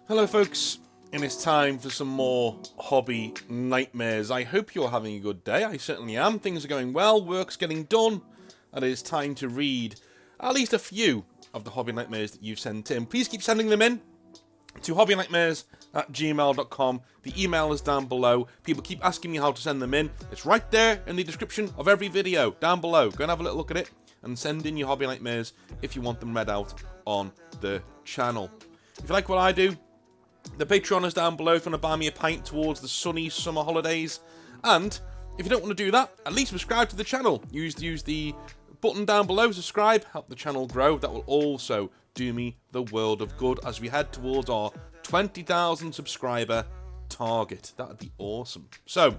Hello folks, and it's time for some more hobby nightmares. I hope you're having a good day. I certainly am. Things are going well, work's getting done, and it is time to read at least a few of the hobby nightmares that you've sent in. Please keep sending them in to hobbynightmares@gmail.com. The email is down below. People keep asking me how to send them in. It's right there in the description of every video, down below. Go and have a little look at it, and send in your hobby nightmares if you want them read out on the channel. If you like what I do, the Patreon is down below if you want to buy me a pint towards the sunny summer holidays. And if you don't want to do that, at least subscribe to the channel. Use the button down below, subscribe, help the channel grow. That will also do me the world of good as we head towards our 20,000 subscriber target. That would be awesome. So,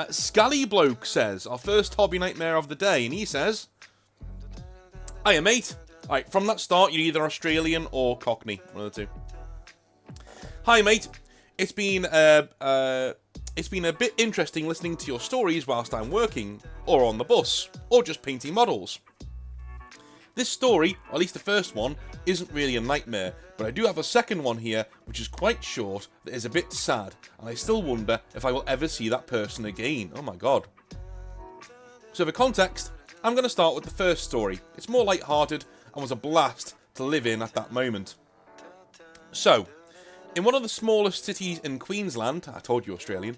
Scally Bloke says, our first hobby nightmare of the day, and he says, "Hiya mate." Alright, from that start, you're either Australian or Cockney, one of the two. "Hi mate, it's been a bit interesting listening to your stories whilst I'm working, or on the bus, or just painting models. This story, or at least the first one, isn't really a nightmare, but I do have a second one here which is quite short, that is a bit sad, and I still wonder if I will ever see that person again. Oh my god." So for context, I'm going to start with the first story. It's more light-hearted and was a blast to live in at that moment. So, in one of the smallest cities in Queensland, I told you Australian,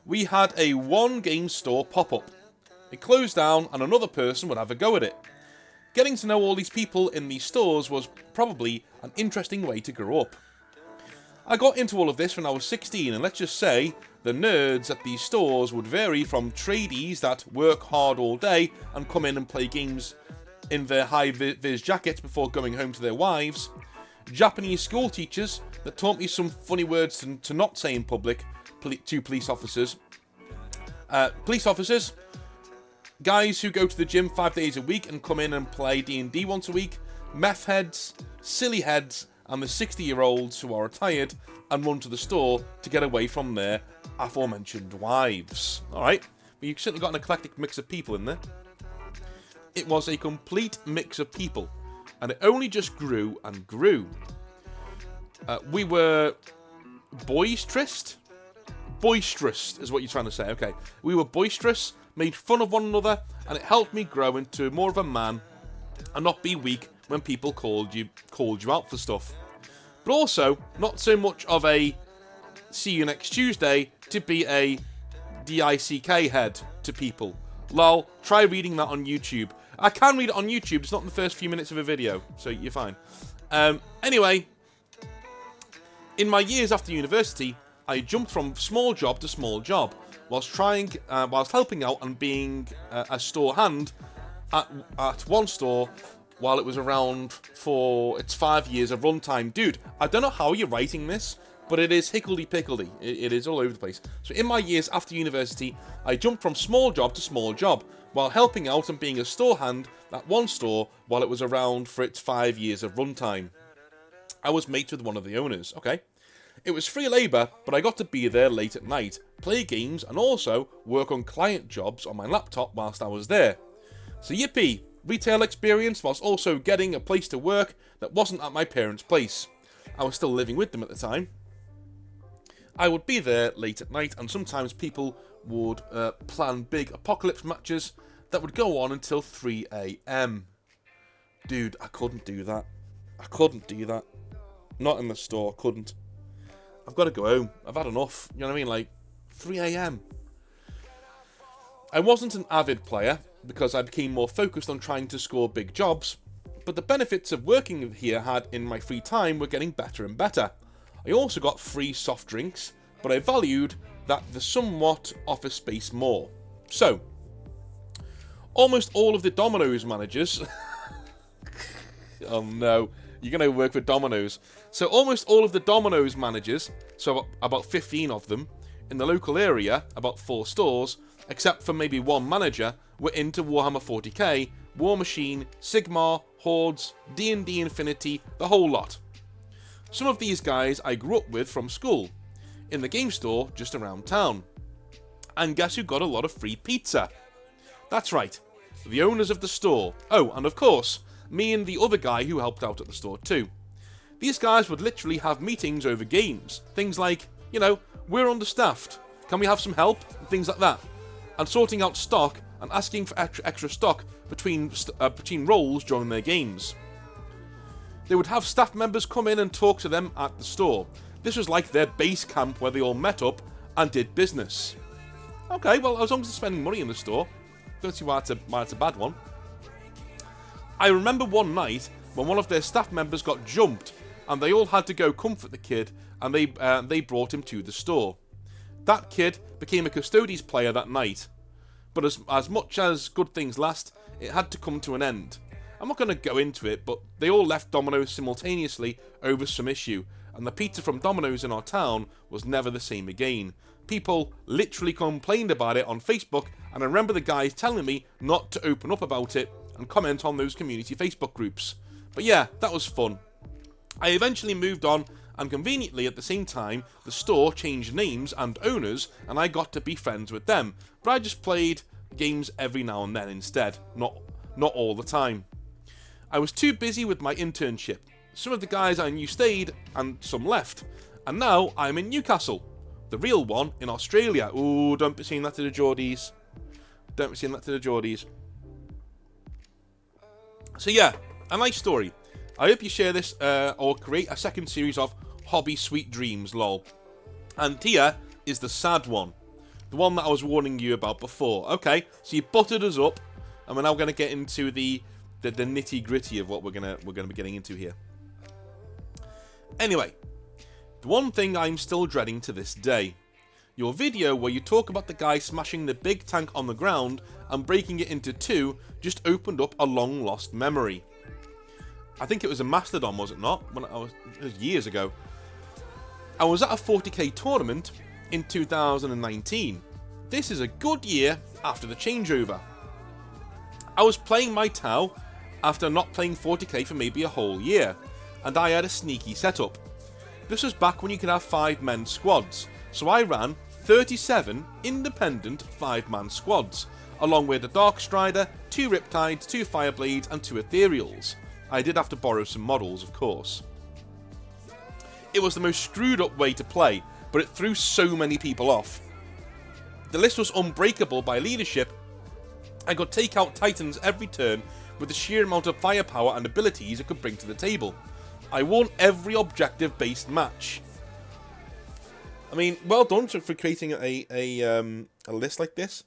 we had a one-game store pop up. It closed down and another person would have a go at it. Getting to know all these people in these stores was probably an interesting way to grow up. I got into all of this when I was 16, and let's just say the nerds at these stores would vary from tradies that work hard all day and come in and play games in their high-vis jackets before going home to their wives, Japanese school teachers that taught me some funny words to not say in public to police officers, guys who go to the gym 5 days a week and come in and play D&D once a week, meth heads, silly heads, and the 60-year-olds who are retired and run to the store to get away from their aforementioned wives. Alright, but you've certainly got an eclectic mix of people in there. It was a complete mix of people, and it only just grew and grew. We were boisterous. Boisterous is what you're trying to say, okay. We were boisterous, made fun of one another, and it helped me grow into more of a man and not be weak when people called you out for stuff. But also, not so much of a see you next Tuesday to be a DICK head to people. Lol, try reading that on YouTube. I can read it on YouTube, it's not in the first few minutes of a video, so you're fine. Anyway, in my years after university, I jumped from small job to small job, whilst helping out and being a store hand at one store while it was around for its 5 years of runtime. Dude, I don't know how you're writing this, but it is hickledy-pickledy. It is all over the place. So in my years after university, I jumped from small job to small job, while helping out and being a store hand at one store while it was around for its 5 years of runtime. I was mates with one of the owners, okay? It was free labour, but I got to be there late at night, play games, and also work on client jobs on my laptop whilst I was there. So yippee, retail experience whilst also getting a place to work that wasn't at my parents' place. I was still living with them at the time. I would be there late at night, and sometimes people would plan big apocalypse matches that would go on until 3 AM. Dude, I couldn't do that. I couldn't do that. Not in the store, couldn't. I've got to go home. I've had enough. You know what I mean? Like, 3 AM. I wasn't an avid player because I became more focused on trying to score big jobs, but the benefits of working here had in my free time were getting better and better. I also got free soft drinks, but I valued that the somewhat office space more. So, almost all of the Domino's managers... oh no, you're going to work with Domino's. So almost all of the Domino's managers, so about 15 of them, in the local area, about 4 stores, except for maybe one manager, were into Warhammer 40k, War Machine, Sigmar, Hordes, D&D Infinity, the whole lot. Some of these guys I grew up with from school, in the game store just around town. And guess who got a lot of free pizza? That's right, the owners of the store. Oh, and of course, me and the other guy who helped out at the store too. These guys would literally have meetings over games. Things like, you know, we're understaffed, can we have some help? And things like that. And sorting out stock and asking for extra stock between roles during their games. They would have staff members come in and talk to them at the store. This was like their base camp where they all met up and did business. Okay, well, as long as they're spending money in the store, don't see why it's a bad one. I remember one night when one of their staff members got jumped and they all had to go comfort the kid, and they brought him to the store. That kid became a Custodes player that night. But as much as good things last, it had to come to an end. I'm not going to go into it, but they all left Domino's simultaneously over some issue, and the pizza from Domino's in our town was never the same again. People literally complained about it on Facebook, and I remember the guys telling me not to open up about it and comment on those community Facebook groups. But yeah, that was fun. I eventually moved on, and conveniently at the same time, the store changed names and owners, and I got to be friends with them. But I just played games every now and then instead, not all the time. I was too busy with my internship. Some of the guys I knew stayed, and some left. And now I'm in Newcastle, the real one in Australia. Ooh, don't be saying that to the Geordies. Don't be saying that to the Geordies. So yeah, a nice story. I hope you share this or create a second series of Hobby Sweet Dreams, lol. And here is the sad one. The one that I was warning you about before. Okay, so you buttered us up, and we're now going to get into the nitty gritty of what we're gonna be getting into here. Anyway, the one thing I'm still dreading to this day. Your video where you talk about the guy smashing the big tank on the ground and breaking it into two just opened up a long lost memory. I think it was a Mastodon, was it not? It was years ago. I was at a 40k tournament in 2019. This is a good year after the changeover. I was playing my Tau after not playing 40k for maybe a whole year, and I had a sneaky setup. This was back when you could have 5-man squads, so I ran 37 independent 5-man squads, along with a Dark Strider, 2 Riptides, 2 Fireblades, and 2 Ethereals. I did have to borrow some models, of course. It was the most screwed up way to play, but it threw so many people off. The list was unbreakable by leadership. I could take out Titans every turn with the sheer amount of firepower and abilities it could bring to the table. I won every objective-based match. I mean, well done for creating a list like this,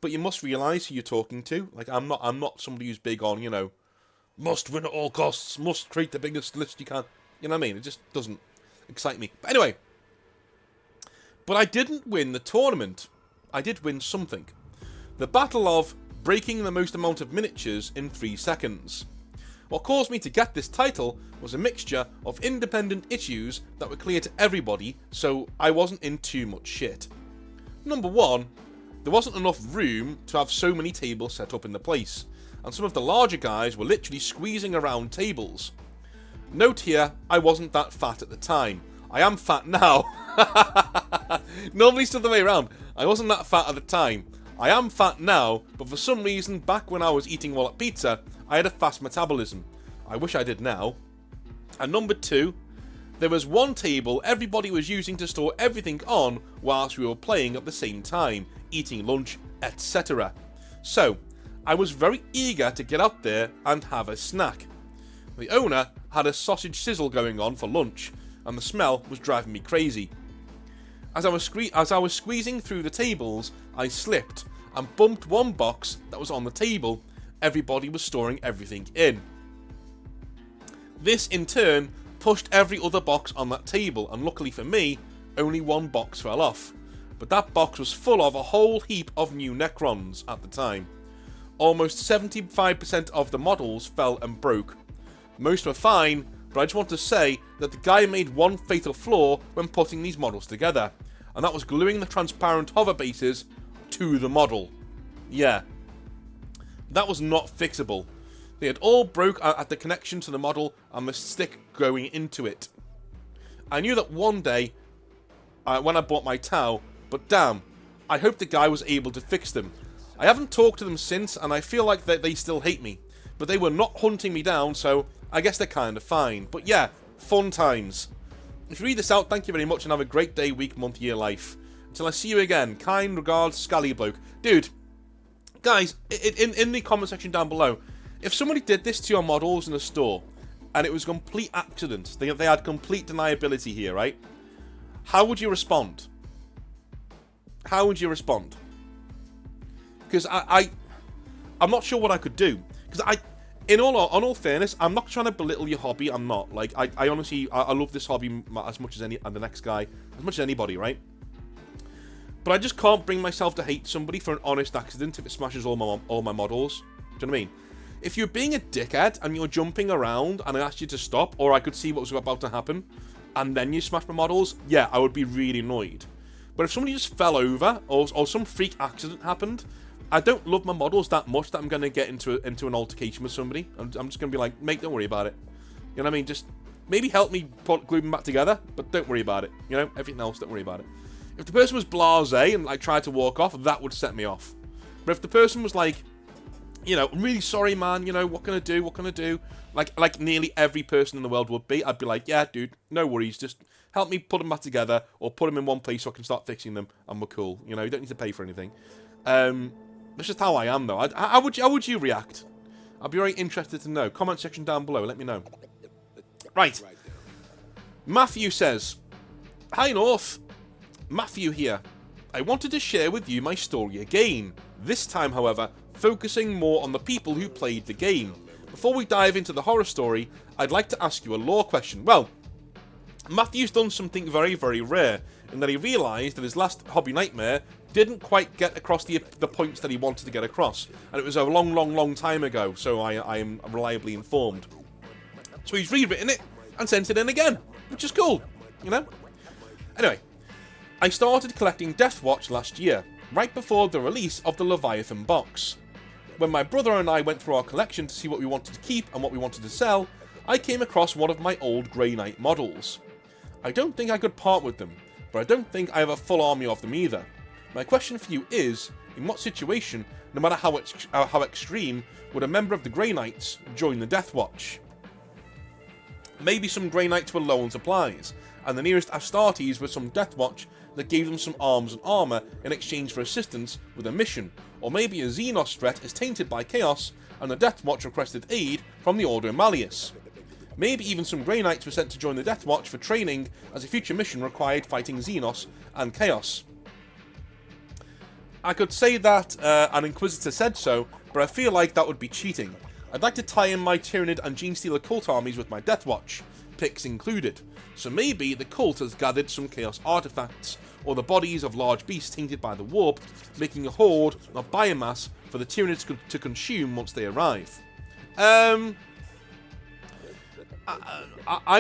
but you must realise who you're talking to. Like, I'm not somebody who's big on, you know, must win at all costs, must create the biggest list you can. You know what I mean? It just doesn't excite me. But anyway, but I didn't win the tournament. I did win something. The battle of breaking the most amount of miniatures in 3 seconds. What caused me to get this title was a mixture of independent issues that were clear to everybody, so I wasn't in too much shit. Number 1, there wasn't enough room to have so many tables set up in the place, and some of the larger guys were literally squeezing around tables. Note here, I wasn't that fat at the time. I am fat now. Normally it's the other way around. I wasn't that fat at the time. I am fat now, but for some reason, back when I was eating Wallop Pizza, I had a fast metabolism. I wish I did now. And number 2, there was one table everybody was using to store everything on whilst we were playing at the same time, eating lunch, etc. So, I was very eager to get out there and have a snack. The owner had a sausage sizzle going on for lunch, and the smell was driving me crazy. As I was squeezing through the tables, I slipped and bumped one box that was on the table everybody was storing everything in. This in turn pushed every other box on that table, and luckily for me, only one box fell off. But that box was full of a whole heap of new Necrons at the time. Almost 75% of the models fell and broke. Most were fine, but I just want to say that the guy made one fatal flaw when putting these models together, and that was gluing the transparent hover bases to the model. Yeah. That was not fixable. They had all broke at the connection to the model and the stick going into it. I knew that one day when I bought my Tau, but damn, I hope the guy was able to fix them. I haven't talked to them since, and I feel like they still hate me. But they were not hunting me down, so I guess they're kind of fine. But yeah, Fun times. If you read this out, thank you very much and have a great day, week, month, year, life. Until I see you again, kind regards, Scally Bloke. Dude, guys, in the comment section down below, if somebody did this to your models in a store, and it was a complete accident, they had complete deniability here, right? How would you respond? How would you respond? Because I'm not sure what I could do. Because in all fairness, I'm not trying to belittle your hobby. I'm not. Like, I honestly, I love this hobby as much as and the next guy, as much as anybody, right? But I just can't bring myself to hate somebody for an honest accident if it smashes all my models. Do you know what I mean? If you're being a dickhead and you're jumping around and I asked you to stop, or I could see what was about to happen, and then you smash my models, yeah, I would be really annoyed. But if somebody just fell over, or some freak accident happened, I don't love my models that much that I'm going to get into an altercation with somebody. I'm just going to be like, mate, don't worry about it. You know what I mean? Just maybe help me glue them back together, but don't worry about it. You know, everything else, don't worry about it. If the person was blasé and like tried to walk off, that would set me off. But if the person was like, you know, I'm really sorry, man, you know, what can I do? What can I do? Like nearly every person in the world would be, I'd be like, yeah, dude, no worries, just help me put them back together, or put them in one place so I can start fixing them, and we're cool. You know, you don't need to pay for anything. That's just how I am, though. How would you react? I'd be very interested to know. Comment section down below, let me know. Right. Matthew says, hi, North. Matthew here. I wanted to share with you my story again. This time, however, focusing more on the people who played the game. Before we dive into the horror story, I'd like to ask you a lore question. Well, Matthew's done something very, very rare, in that he realised that his last hobby nightmare didn't quite get across the points that he wanted to get across. And it was a long, long, long time ago, so I am reliably informed. So he's rewritten it and sent it in again, which is cool, you know? Anyway, I started collecting Death Watch last year, right before the release of the Leviathan box. When my brother and I went through our collection to see what we wanted to keep and what we wanted to sell, I came across one of my old Grey Knight models. I don't think I could part with them, but I don't think I have a full army of them either. My question for you is, in what situation, no matter how extreme, would a member of the Grey Knights join the Death Watch? Maybe some Grey Knights were low on supplies, and the nearest Astartes was some Death Watch that gave them some arms and armour in exchange for assistance with a mission, or maybe a Xenos threat is tainted by chaos and the Death Watch requested aid from the Order Malleus. Maybe even some Grey Knights were sent to join the Death Watch for training as a future mission required fighting Xenos and chaos. I could say that an Inquisitor said so, but I feel like that would be cheating. I'd like to tie in my Tyranid and Genestealer cult armies with my Death Watch, picks included. So maybe the cult has gathered some chaos artifacts, or the bodies of large beasts tainted by the warp, making a horde of biomass for the Tyranids to consume once they arrive. I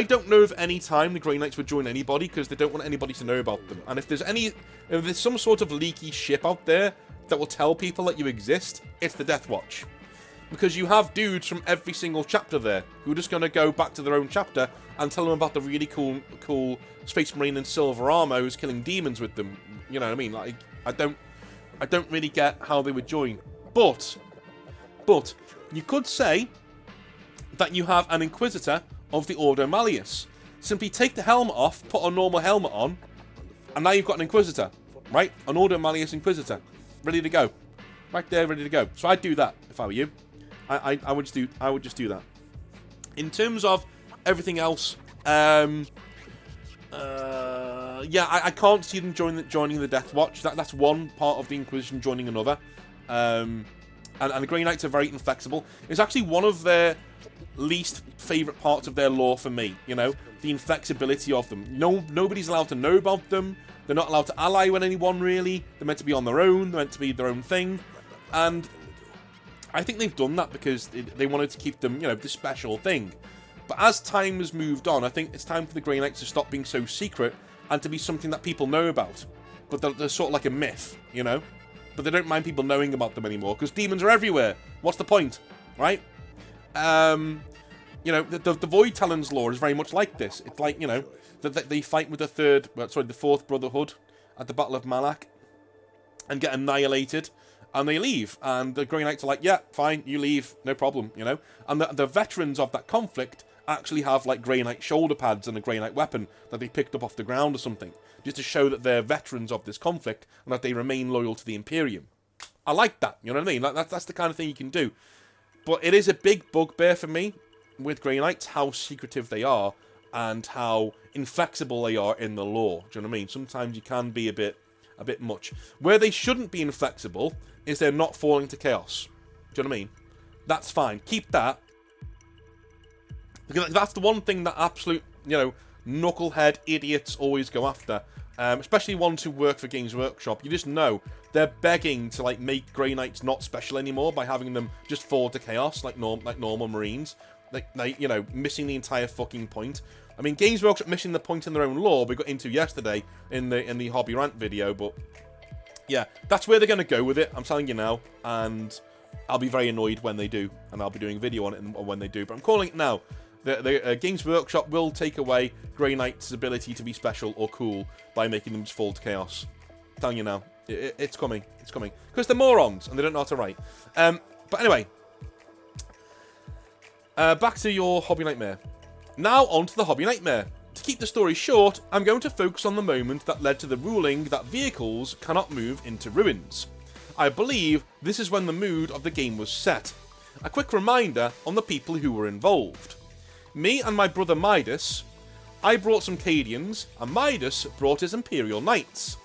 don't know of any time the Grey Knights would join anybody, because they don't want anybody to know about them. And if there's some sort of leaky ship out there that will tell people that you exist, it's the Death Watch. Because you have dudes from every single chapter there who are just going to go back to their own chapter and tell them about the really cool Space Marine in silver armor who's killing demons with them. You know what I mean? Like, I don't really get how they would join. But you could say that you have an Inquisitor of the Order Malleus. Simply take the helmet off, put a normal helmet on, and now you've got an Inquisitor, right? An Order Malleus Inquisitor, ready to go, right there, ready to go. So I'd do that if I were you. I would just do that. In terms of everything else, yeah, I can't see them joining the Death Watch. That's one part of the Inquisition joining another. And the Grey Knights are very inflexible. It's actually one of their least favourite parts of their lore for me, you know, the inflexibility of them. Nobody's allowed to know about them. They're not allowed to ally with anyone, really. They're meant to be on their own. They're meant to be their own thing. And I think they've done that because they wanted to keep them, you know, this special thing. But as time has moved on, I think it's time for the Grey Knights to stop being so secret and to be something that people know about. But they're sort of like a myth, you know? But they don't mind people knowing about them anymore because demons are everywhere. What's the point, right? You know, the Void Talons lore is very much like this. It's like, you know, that they fight with the Fourth Brotherhood at the Battle of Malak and get annihilated, and they leave. And the Grey Knights are like, yeah, fine, you leave, no problem, you know? And the veterans of that conflict actually have like Grey Knight shoulder pads and a Grey Knight weapon that they picked up off the ground or something, just to show that they're veterans of this conflict and that they remain loyal to the Imperium. I like that, you know what I mean? Like, that's the kind of thing you can do. But it is a big bugbear for me with Grey Knights, how secretive they are and how inflexible they are in the lore. Do you know what I mean? Sometimes you can be a bit much. Where they shouldn't be inflexible is they're not falling to chaos. Do you know what I mean? That's fine. Keep that. Because that's the one thing that absolute, knucklehead idiots always go after. Especially ones who work for Games Workshop. You just know they're begging to like make Grey Knights not special anymore by having them just fall to chaos like normal Marines. Like missing the entire fucking point. I mean, Games Workshop missing the point in their own lore we got into yesterday in the Hobby Rant video, but yeah, that's where they're going to go with it, I'm telling you now, and I'll be very annoyed when they do, and I'll be doing a video on it when they do, but I'm calling it now. The Games Workshop will take away Grey Knight's ability to be special or cool by making them just fall to chaos. I'm telling you now, it's coming, it's coming. Because they're morons, and they don't know how to write. But anyway, back to your Hobby Nightmare. Now on to the Hobby Nightmare. To keep the story short, I'm going to focus on the moment that led to the ruling that vehicles cannot move into ruins. I believe this is when the mood of the game was set. A quick reminder on the people who were involved. Me and my brother Midas, I brought some Cadians, and Midas brought his Imperial Knights.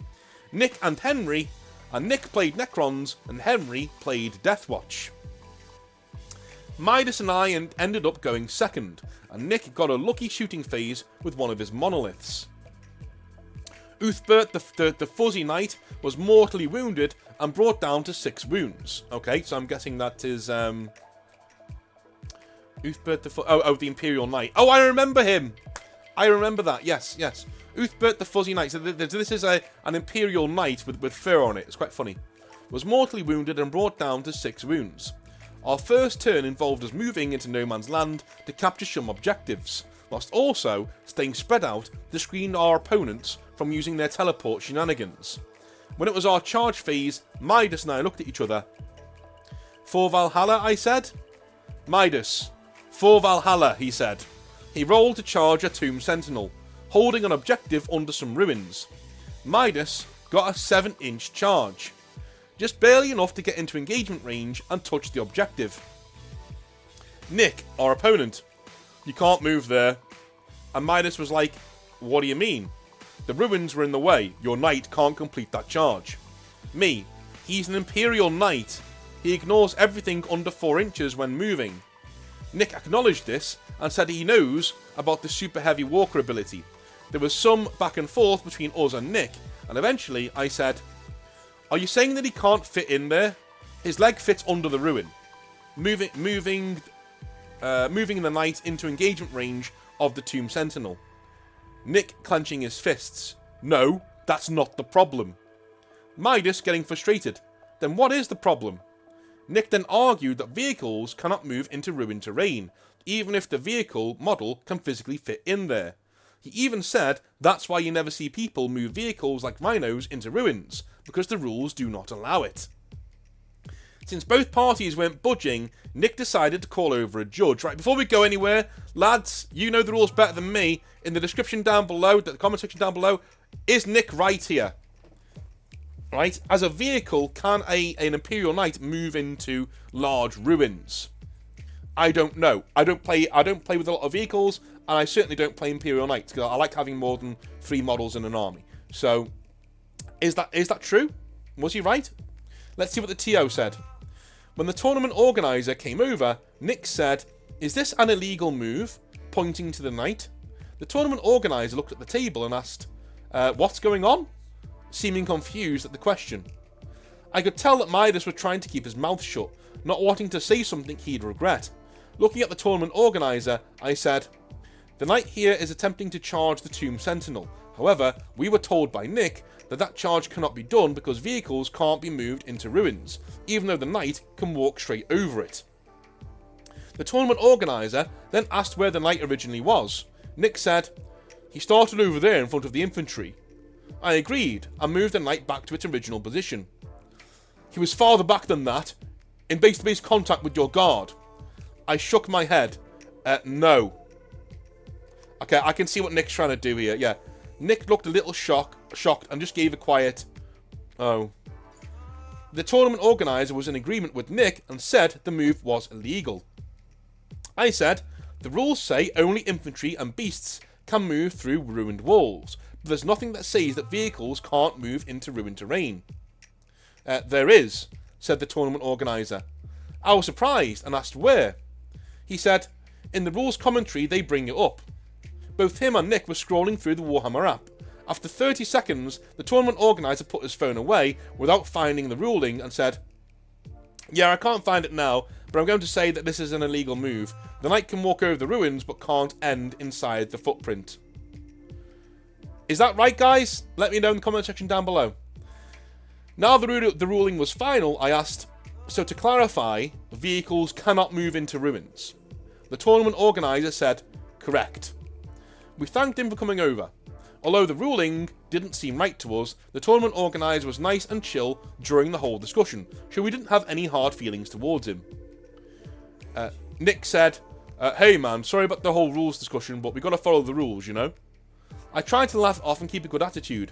Nick and Nick played Necrons, and Henry played Deathwatch. Midas and I ended up going second, and Nick got a lucky shooting phase with one of his monoliths. Uthbert, the Fuzzy Knight, was mortally wounded and brought down to 6 wounds. Okay, so I'm guessing that is, Uthbert the Imperial Knight. Oh, I remember him! I remember that, yes. Uthbert the Fuzzy Knight. So this is an Imperial Knight with fur on it. It's quite funny. Was mortally wounded and brought down to 6 wounds. Our first turn involved us moving into no man's land to capture some objectives, whilst also staying spread out to screen our opponents from using their teleport shenanigans. When it was our charge phase, Midas and I looked at each other. For Valhalla, I said. Midas. For Valhalla, he said. He rolled to charge a Tomb Sentinel, holding an objective under some ruins. Midas got a 7-inch charge. Just barely enough to get into engagement range and touch the objective. Nick, our opponent. You can't move there. And Midas was like, what do you mean? The ruins were in the way. Your knight can't complete that charge. Me, he's an Imperial Knight. He ignores everything under 4 inches when moving. Nick acknowledged this and said he knows about the super heavy walker ability. There was some back and forth between us and Nick, and eventually I said, are you saying that he can't fit in there? His leg fits under the ruin. Moving the knight into engagement range of the Tomb Sentinel. Nick clenching his fists. No, that's not the problem. Midas getting frustrated. Then what is the problem? Nick then argued that vehicles cannot move into ruined terrain, even if the vehicle model can physically fit in there. He even said that's why you never see people move vehicles like rhinos into ruins, because the rules do not allow it. Since both parties weren't budging, Nick decided to call over a judge. Right, before we go anywhere, lads, you know the rules better than me. In the description down below, the comment section down below, is Nick right here? Right, as a vehicle, can an Imperial Knight move into large ruins? I don't know. I don't play with a lot of vehicles, and I certainly don't play Imperial Knights because I like having more than 3 models in an army. So, is that true? Was he right? Let's see what the TO said. When the tournament organizer came over, Nick said, "Is this an illegal move?" pointing to the knight. The tournament organizer looked at the table and asked, "What's going on?" seeming confused at the question. I could tell that Midas was trying to keep his mouth shut, not wanting to say something he'd regret. Looking at the tournament organizer, I said, "The knight here is attempting to charge the Tomb Sentinel. However, we were told by Nick that charge cannot be done because vehicles can't be moved into ruins, even though the knight can walk straight over it." The tournament organizer then asked where the knight originally was. Nick said, "He started over there in front of the infantry." I agreed and moved the knight back to its original position. "He was farther back than that, in base-to-base contact with your guard." I shook my head. No. Okay, I can see what Nick's trying to do here. Yeah. Nick looked a little shocked and just gave a quiet, oh. The tournament organizer was in agreement with Nick and said the move was illegal. I said, the rules say only infantry and beasts can move through ruined walls, but there's nothing that says that vehicles can't move into ruined terrain. There is, said the tournament organizer. I was surprised and asked where. He said, in the rules commentary they bring it up. Both him and Nick were scrolling through the Warhammer app. After 30 seconds, the tournament organizer put his phone away without finding the ruling and said, yeah, I can't find it now, but I'm going to say that this is an illegal move. The knight can walk over the ruins but can't end inside the footprint. Is that right, guys? Let me know in the comment section down below. Now the ruling was final, I asked, so to clarify, vehicles cannot move into ruins. The tournament organizer said, correct. We thanked him for coming over. Although the ruling didn't seem right to us, the tournament organizer was nice and chill during the whole discussion, so we didn't have any hard feelings towards him. Nick said, hey man, sorry about the whole rules discussion, but we gotta follow the rules, you know? I tried to laugh off and keep a good attitude.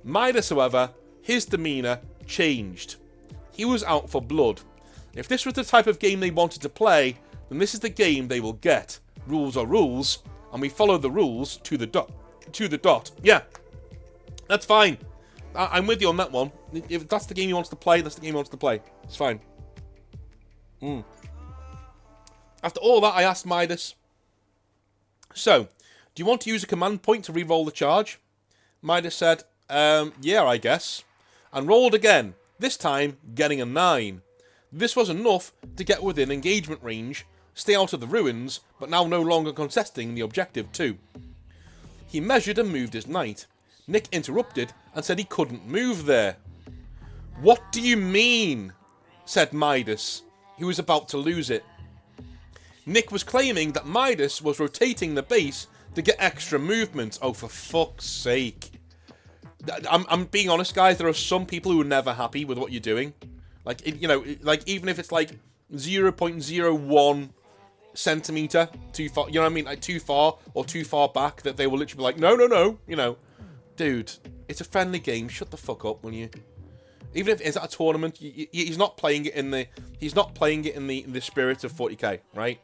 Midas, however, his demeanour changed. He was out for blood. If this was the type of game they wanted to play, then this is the game they will get. Rules are rules, and we follow the rules to the dot. Yeah, that's fine. I'm with you on that one. If that's the game he wants to play, that's the game he wants to play. It's fine. After all that, I asked Midas, so, do you want to use a command point to re-roll the charge? Midas said, yeah, I guess. And rolled again, this time getting a 9. This was enough to get within engagement range, stay out of the ruins, but now no longer contesting the objective too. He measured and moved his knight. Nick interrupted and said he couldn't move there. What do you mean? Said Midas. He was about to lose it. Nick was claiming that Midas was rotating the base to get extra movement. Oh, for fuck's sake. I'm being honest, guys. There are some people who are never happy with what you're doing. Like, you know, like even if it's like 0.01 centimeter too far, you know what I mean? Like too far or too far back, that they will literally be like, no, no, no. You know, dude, it's a friendly game. Shut the fuck up, will you? Even if it's at a tournament, he's not playing it in the the spirit of 40k, right?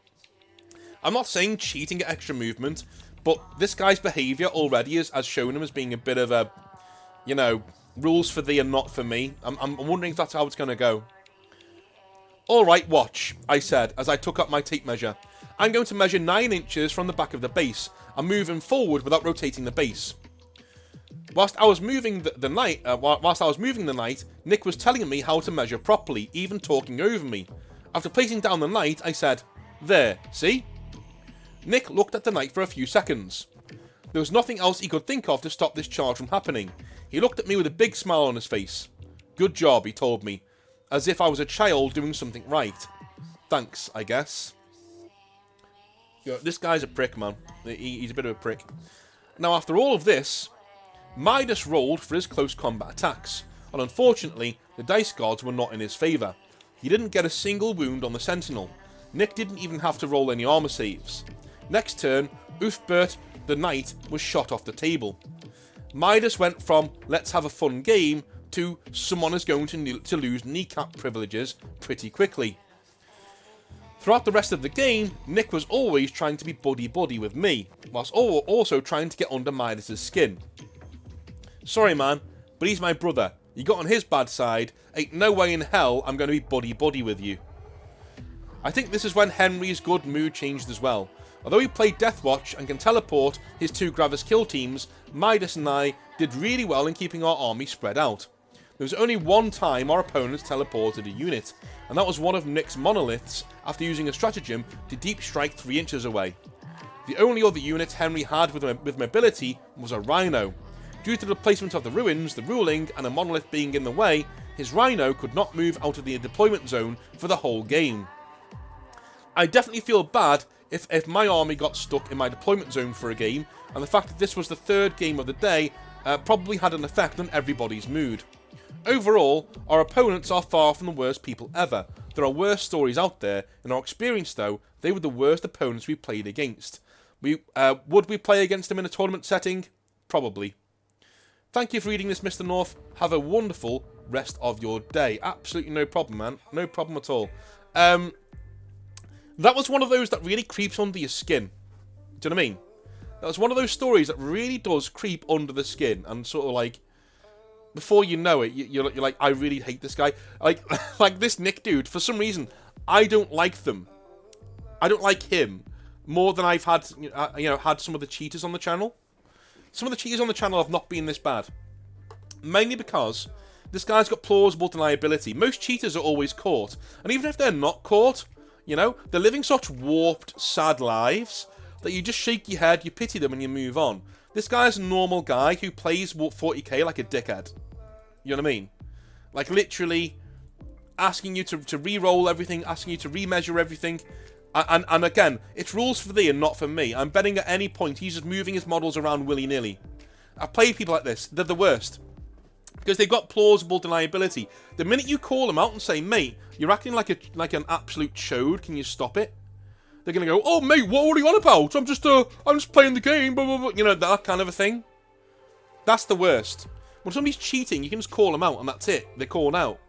I'm not saying cheating at extra movement, but this guy's behaviour already has shown him as being a bit of a, you know, rules for thee and not for me. I'm wondering if that's how it's going to go. Alright, watch, I said as I took up my tape measure. I'm going to measure 9 inches from the back of the base and move him forward without rotating the base. Whilst I was moving the knight, Nick was telling me how to measure properly, even talking over me. After placing down the knight, I said, there, see? Nick looked at the knight for a few seconds. There was nothing else he could think of to stop this charge from happening. He looked at me with a big smile on his face. Good job, he told me, as if I was a child doing something right. Thanks, I guess. Yo, this guy's a prick, man. He's a bit of a prick. Now, after all of this, Midas rolled for his close combat attacks, and unfortunately, the dice gods were not in his favour. He didn't get a single wound on the sentinel. Nick didn't even have to roll any armour saves. Next turn, Uthbert, the knight, was shot off the table. Midas went from, let's have a fun game, to someone is going to lose kneecap privileges pretty quickly. Throughout the rest of the game, Nick was always trying to be buddy-buddy with me, whilst also trying to get under Midas' skin. Sorry man, but he's my brother. You got on his bad side, ain't no way in hell I'm going to be buddy-buddy with you. I think this is when Henry's good mood changed as well. Although he played Deathwatch and can teleport his 2 Gravis kill teams, Midas and I did really well in keeping our army spread out. There was only one time our opponents teleported a unit, and that was one of Nick's monoliths after using a stratagem to deep strike 3 inches away. The only other unit Henry had with mobility was a Rhino. Due to the placement of the ruins, the ruling, and a monolith being in the way, his Rhino could not move out of the deployment zone for the whole game. I definitely feel bad if my army got stuck in my deployment zone for a game, and the fact that this was the 3rd game of the day probably had an effect on everybody's mood. Overall, our opponents are far from the worst people ever. There are worse stories out there. In our experience though, they were the worst opponents we played against. Would we play against him in a tournament setting? Probably. Thank you for reading this, Mr. North. Have a wonderful rest of your day. Absolutely no problem, man. No problem at all. That was one of those that really creeps under your skin. Do you know what I mean? That was one of those stories that really does creep under the skin, and sort of like, before you know it, you're like, I really hate this guy. Like, like this Nick dude. For some reason, I don't like them. I don't like him more than I've had, had some of the cheaters on the channel. Some of the cheaters on the channel have not been this bad. Mainly because this guy's got plausible deniability. Most cheaters are always caught. And even if they're not caught, they're living such warped, sad lives that you just shake your head, you pity them, and you move on. This guy's a normal guy who plays 40k like a dickhead. You know what I mean? Like, literally asking you to re-roll everything, asking you to remeasure everything. And again, it's rules for thee and not for me. I'm betting at any point he's just moving his models around willy-nilly. I've played people like this. They're the worst. Because they've got plausible deniability. The minute you call them out and say, mate, you're acting like an absolute chode, can you stop it? They're going to go, oh, mate, what are you on about? I'm just playing the game, blah, blah, blah. That kind of a thing. That's the worst. When somebody's cheating, you can just call them out and that's it. They're called out,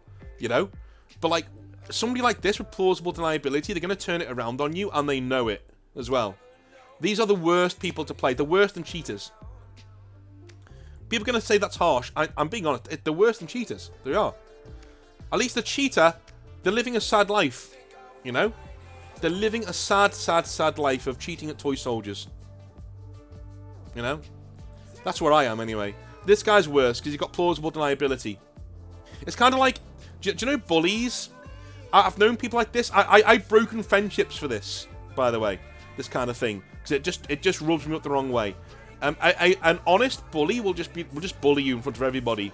But, like, somebody like this with plausible deniability, they're going to turn it around on you, and they know it as well. These are the worst people to play. The worst than cheaters. People are going to say that's harsh. I'm being honest. They're worse than cheaters. They are. At least the cheater, they're living a sad life. They're living a sad, sad, sad life of cheating at toy soldiers. That's where I am, anyway. This guy's worse because he's got plausible deniability. It's kind of like, do you know bullies? I've known people like this. I've broken friendships for this, by the way. This kind of thing, because it just rubs me up the wrong way. An honest bully will just bully you in front of everybody,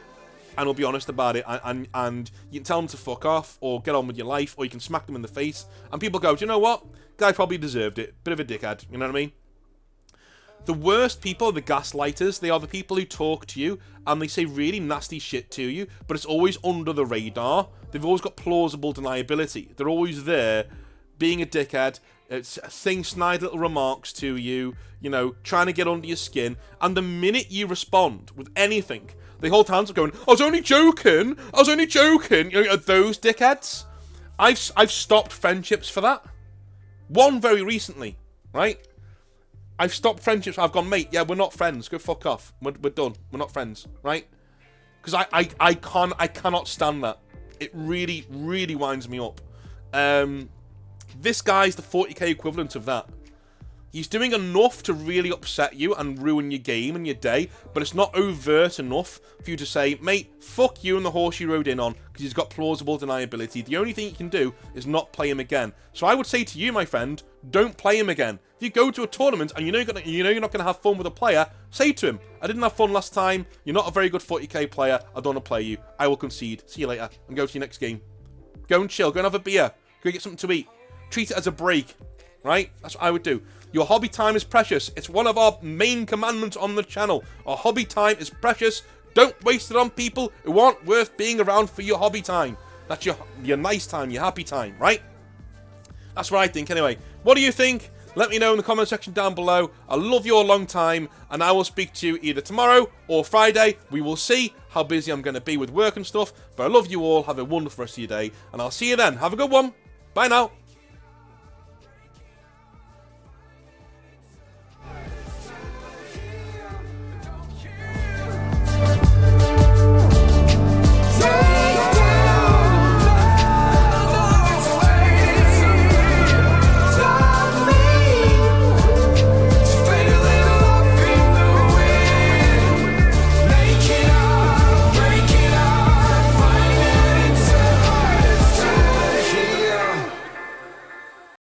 and will be honest about it. And you can tell them to fuck off or get on with your life, or you can smack them in the face, and people go, do you know what? Guy probably deserved it. Bit of a dickhead. You know what I mean? The worst people are the gaslighters. They are the people who talk to you and they say really nasty shit to you, but it's always under the radar. They've always got plausible deniability. They're always there, being a dickhead, saying snide little remarks to you, trying to get under your skin. And the minute you respond with anything, they hold hands up going, I was only joking. Those dickheads. I've stopped friendships for that. One very recently, right? I've stopped friendships. I've gone, mate, yeah, we're not friends. Go fuck off. We're done. We're not friends, right? Because I cannot stand that. It really, really winds me up. This guy's the 40k equivalent of that. He's doing enough to really upset you and ruin your game and your day, but it's not overt enough for you to say, mate, fuck you and the horse you rode in on, because he's got plausible deniability. The only thing you can do is not play him again. So I would say to you, my friend, don't play him again. If you go to a tournament and you're not going to have fun with a player, say to him, I didn't have fun last time, you're not a very good 40k player, I don't want to play you, I will concede, see you later, and go to your next game. Go and chill, go and have a beer, go get something to eat. Treat it as a break, right? That's what I would do. Your hobby time is precious. It's one of our main commandments on the channel. Our hobby time is precious. Don't waste it on people who aren't worth being around for your hobby time. That's your nice time, your happy time, right? That's what I think anyway. What do you think? Let me know in the comment section down below. I love you a long time, and I will speak to you either tomorrow or Friday. We will see how busy I'm going to be with work and stuff, but I love you all. Have a wonderful rest of your day, and I'll see you then. Have a good one. Bye now.